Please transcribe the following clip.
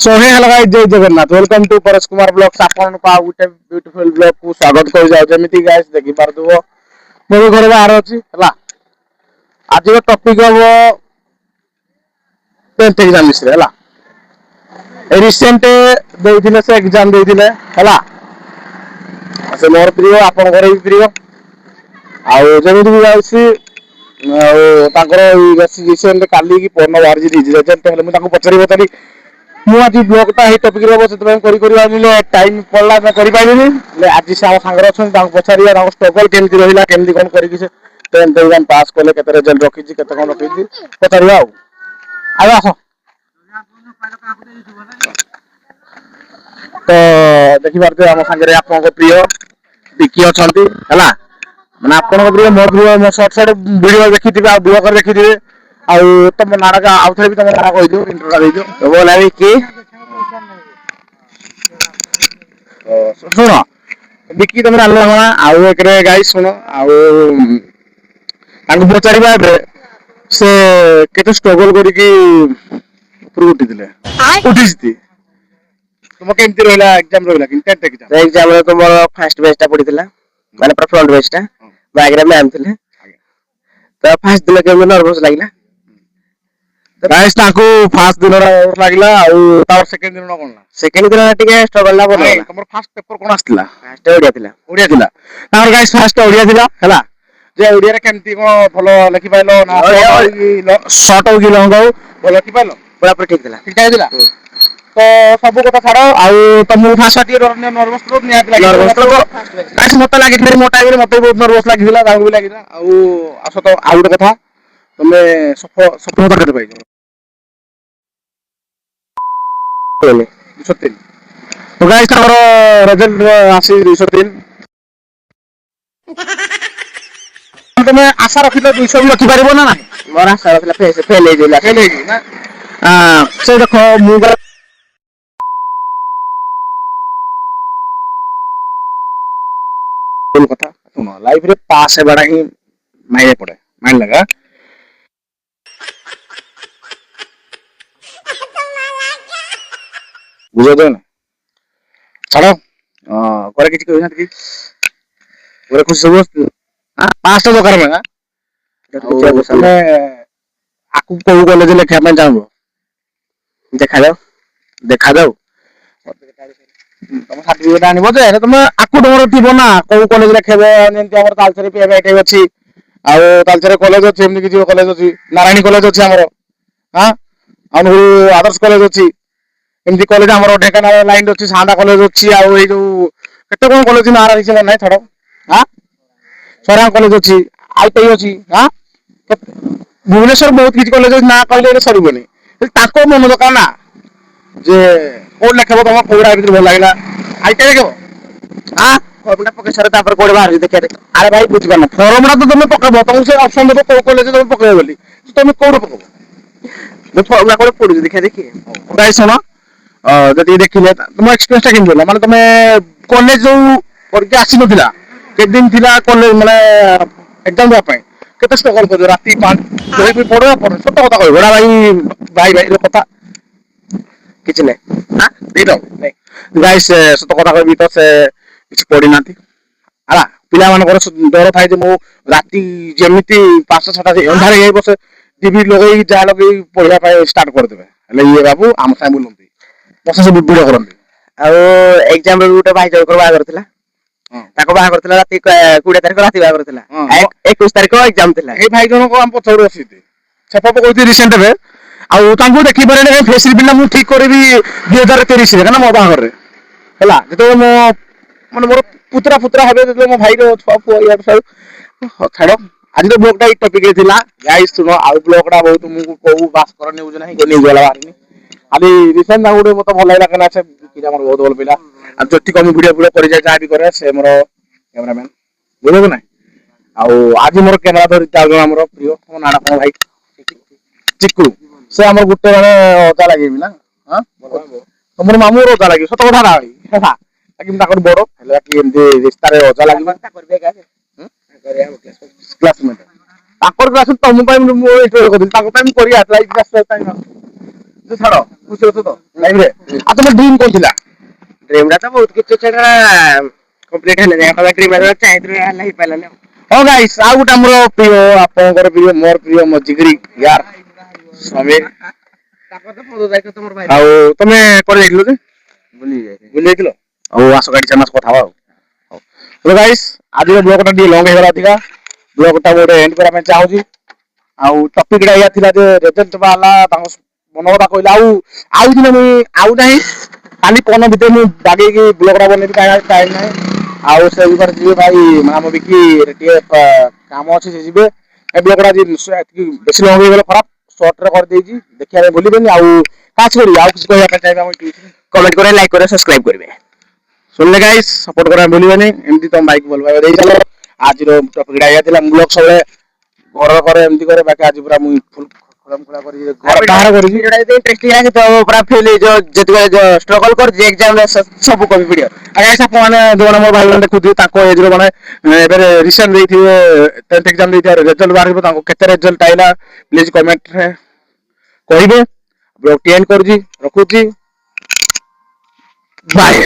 सो हे hello guys जय Jagannath welcome to Paresh Kumar blogs आपन को आ गुटे ब्यूटीफुल ब्लॉग को स्वागत कर जाउ जेमिति गाइस देखि पारदुओ मो घर बाहर अछि हला आज रो टॉपिक हबो 10th एग्जाम विषय हला रिसेंट देइथिले से एग्जाम देइथिले हला से मोर प्रिय आपन घर भी प्रिय आ जेमिति भी जाउसी रिसेंट काली की पर्ण बाहर जी रिजल्ट हेले मु ताको पचरी पचरी मु आज ब्लॉग टा हे टॉपिक रे से करी करी आनिले टाइम पड़ला ना करी पाइलिनी ले आज से हम सांगर अछन ताको पछारिया ताको स्ट्रगल केमति रहिला केमति कोन करी कि से 10th एग्जाम पास करले केते रिजल्ट रखि छी केते कोन रखि छी पछारिया आ आसो तो देखि पारते हम सांगरे आपन को प्रिय विकी अछंती हला माने आपन को प्रिय मोर प्रिय मो शॉर्ट शॉर्ट वीडियो देखि दिबे आ ब्लॉग कर देखि दिबे आ तुम नारा आउ थे भी तुम नारा कहि दियो इंट्रो कर दियो तो बोला विकी सुनो विकी तुम आलो ना आउ एकरे गाइस सुनो आउ तांको पचारिबा से केते स्ट्रगल करी कि ऊपर उठी दिले उठी जती तुम केमती रहला एग्जाम रहला कि 10th एग्जाम रे तो मोर फर्स्ट बेच टा पडितला माने पर फ्रंट बेच टा बैक रे मैम थिले तो फर्स्ट दिन के नर्वस लागला गाइस ताको फर्स्ट दिन लागला आउ तार सेकंड दिन न कोनला सेकंड दिन टिके स्ट्रगल ला बोला तुमर फर्स्ट पेपर कोन आस्तिला फर्स्ट ओडिया थिला तार गाइस फर्स्ट ओडिया थिला हला जे ओडिया रे केमती को भलो लिखि पाइलो ना शॉर्ट हो कि लॉन्ग हो भलो लिखि पाइलो पूरा पूरा ठीक थिला तो सब कथा छाड़ो आउ तुम फर्स्ट आटी नर्वस तो नियात लागी नर्वस तो गाइस मते लागि थे मोटा रे मते बहुत नर्वस लागिला ताऊ भी लागिला आउ आसो तो आउ कथा तुमे सफलता करते पाइलो बोले 203 तो गाइस हमर रिजल्ट आसी 203 तुमे आशा रखिलो 200 भी रखि पारिबो ना मोर आशा रखला फेल हे ना से देखो मु कथा सुनो लाइफ रे पास है बड़ा ही मायने पड़े माइन लगा बुझे दो ना छाड़ो करे किछि कहना कि पूरा खुश सब हां पास तो दरकार में तमे आकु को कॉलेज लेखा में जानो देखा जाओ तुम सर्टिफिकेट आनिबो जे तुम आकु डोर थिबो ना को कॉलेज लेखेबो जेंति हमर तालचरे पीएबआईटी अछि आ तालचरे कॉलेज अछि एमनि कि कॉलेज अछि नारायणी कॉलेज अछि हमर हां अनुगुरु आदर्श कॉलेज अछि एमती कॉलेज हमर ढेकानाल लाइन अछि सांडा कॉलेज अछि आ ए जो केते कोन कॉलेज ना रही से नै छड़ो हां सोरा कॉलेज अछि आईटीआई अछि हां भुवनेश्वर बहुत किछ कॉलेज ना कहले रे सरीबनी ताको मन दका ना जे कोड लेखबो तम कोडा भीतर भल लागला आईटीआई लेखबो हां फॉर्मटा पके सर तापर कोड बाहर देखा रे अरे भाई बुझ गना फॉर्मटा तो तुम पकेबो तुम से ऑप्शन देबो को कॉलेज तुम पकेबो बोली तुम कोड पकेबो मैं फॉर्मटा कोड पढु देखा देखि गाइस सुनो जति देखिले तुम एक्सपीरियंस टा किन माने तुम कॉलेज जो परीक्षा आसी नथिला के दिन थिला कॉलेज माने एग्जाम दे पय केते स्ट्रगल कर राती 5 कोई भी पढो सत कथा कहबो बड़ा भाई रो कथा किछ नै हां देदो नै गाइस सत कथा कहबी तो से किछ पढी नाथि आला पिला मानकर डर थाय जे मो राती जेमिति 5-6टा अंधार हे बसे टीवी लगई जा लगई पढिया पाए स्टार्ट कर देबे हले ये बाबू आम साइ बोलंती बसे से वीडियो करंती आ एग्जाम रे गुटे भाई जोकर बा करथिला ताको बा करथिला राती 20 तारिख राती बा करथिला 21 तारिख एग्जाम थिला ए भाई जनो को हम पछोड़ असिते छपा पकोती रिसेंट रे आ तांको देखि परे ने फेस रिबिल मु ठीक करबी 2023 रे ना मो बाहर रे हला जतो मो माने मोर पुत्रा हेबे जतो मो भाई रो छपो यार सब छाड़ो आज तो ब्लॉग टा एक टॉपिक रे थिला गाइस सुनो आ ब्लॉग टा बहुत मु को बास कर न्यूज नहीं को न्यूज वाला बाहरनी आली रिसेंट ना गुडे मते भल लागला कना से कि हमर बहुत भल पिला आ जति कम वीडियो करि जा भी करे से मोर कैमरामैन बुझो ना आ आज मोर कैमरा धरि ताल हमर प्रिय हम नाडा को भाई चिक्कू से हमर गुटे माने ओजा लागेबी ना हां हमर मामू रो ओजा लागी सत कथा ना भाई हां ताकि ताकर बड़ो हला कि एमदे रिश्ता रे ओजा लागी ता करबे का करे हम क्लासमेट ताकर क्लास तुम पाइ मो एटो कर ताको टाइम करिया लाइक क्लास टाइम ଛାଡ ଖୁସି ଅଛ ତ ଲାଇଫରେ? ଆଉ ତମ ଡ୍ରିମ୍ କଣ ଥିଲା? ଡ୍ରିମ୍ ଟା ତ ବହୁତ କିଛି ସେଟା କମ୍ପ୍ଲିଟ ହେଲେ ଯାଇ ତମେ ଡ୍ରିମ୍ ଟା ଚାହିଁଥିଲେ ହେଲା ହେଇପାରିଲାନି ଆଉ। ହଁ ଗାଇସ୍, ଆଉ ଗୋଟେ ଆମର ପ୍ରିୟ, ଆପଣଙ୍କର ପ୍ରିୟ, ମୋର ପ୍ରିୟ, ମୋ ଜିଗରି ୟାର ସମୀର। ତାଙ୍କର ତ ପଦ ଦାୟିତ୍ୱ ତମର ଭାଇ। ଆଉ ତମେ କୁଆଡେ ଯାଇଥିଲ ଯେ? ବୁଲି ଯାଇଥିଲି। ବୁଲି ଯାଇଥିଲ? ଆଉ ଆସ ଗାଡି ଚାଲ କଥା ହବା ଆଉ। ହଉ ଗାଇସ୍, ଆଜିର ବ୍ଲଗ୍ ଟା ଟିକେ ଲଙ୍ଗ ହେଇଗଲା ଅଧିକା। ବ୍ଲଗ୍ ଟା ଗୋଟେ ଏଣ୍ଡ କରିବା ପାଇଁ ଚାହୁଁଛି। ଆଉ ଟପିକ୍ ଟା ଏଇଆ ଥିଲା ଯେ ରେଜଲ୍ଟ ବାହାରିଲା, ତାଙ୍କ ମନ କଥା କହିଲେ ଆଉ ଦିନ ମୁଇଁ ଆଉ ନାହିଁ କାଲି ପନ ଭିତରେ ମୁଁ ବାଗେଇକି ବ୍ଲଗ୍ ଟା ବନେଇବି, କାହିଁକି ଟାଇମ୍ ନାହିଁ। ଆଉ ସେ ଭିତରେ ଯିବେ ଭାଇ ଆମ ବିକି ଟିକେ କାମ ଅଛି, ସେ ଯିବେ। ଏ ବ୍ଲଗ୍ ଟା ବେଶୀ ଲଙ୍ଗ ହେଇଗଲେ ଖରାପ, ସର୍ଟ ରେ କରିଦେଇଛି। ଦେଖିବା ପାଇଁ ଭୁଲିବେନି। ଆଉ କାച്ച് କରିବି ଆଉ କିଛି କହିବା ପାଇଁ ଚାହିଁବେ, କମେଣ୍ଟ କରିବେ, ଲାଇକ୍ କରିବେ, ସବସ୍କ୍ରାଇବ କରିବେ। ଶୁଣିଲେ ଗାଇସ୍, ସପୋର୍ଟ କରିବା ଭୁଲିବେନି। ଏମିତି ତମ ଭାଇକୁ ଭଲ ପାଇବା ଦେଇ ଚାଲ। ଆଜିର ଟପିକ୍ ଟା ଏଇଆ ଥିଲା। ମୁଁ ବ୍ଲଗ୍ ସବୁବେଳେ ଘର କରେ ଏମିତି କରେ, ବାକି ଆଜି ପୁରା ମୁଁ ଫୁଲ୍ ଖୋଳା କରି ଘର ବାହାର କରିଛି। ଭିଡିଓଟା ଯଦି ଇଣ୍ଟରେଷ୍ଟିଂ ଲାଗେ ତ ପୁରା ଫିଲ୍ ହେଇଯିବ, ଯେତିକି ଷ୍ଟ୍ରଗଲ କରିଛି ଏକ୍ସାମ୍ ରେ ସବୁ କବି ଭିଡିଓ। ଆଜ୍ଞା ଆପଣମାନେ ଯୋଉମାନେ ମୋ ଭାଇମାନେ ଦେଖୁଥିବେ, ତାଙ୍କ ଏଜ୍ ର ମାନେ ଏବେ ରିସେଣ୍ଟ ଦେଇଥିବେ 10th ଏକ୍ସାମ୍ ଦେଇଥିବେ, ରେଜଲ୍ଟ ବାହାରିବ, ତାଙ୍କୁ କେତେ ରେଜଲ୍ଟ ଆଇଲା ପ୍ଲିଜ୍ କମେଣ୍ଟରେ କହିବେ। ବ୍ଲଗ୍ ଟି ଏଣ୍ଡ କରୁଛି, ରଖୁଛି, ବାଏ।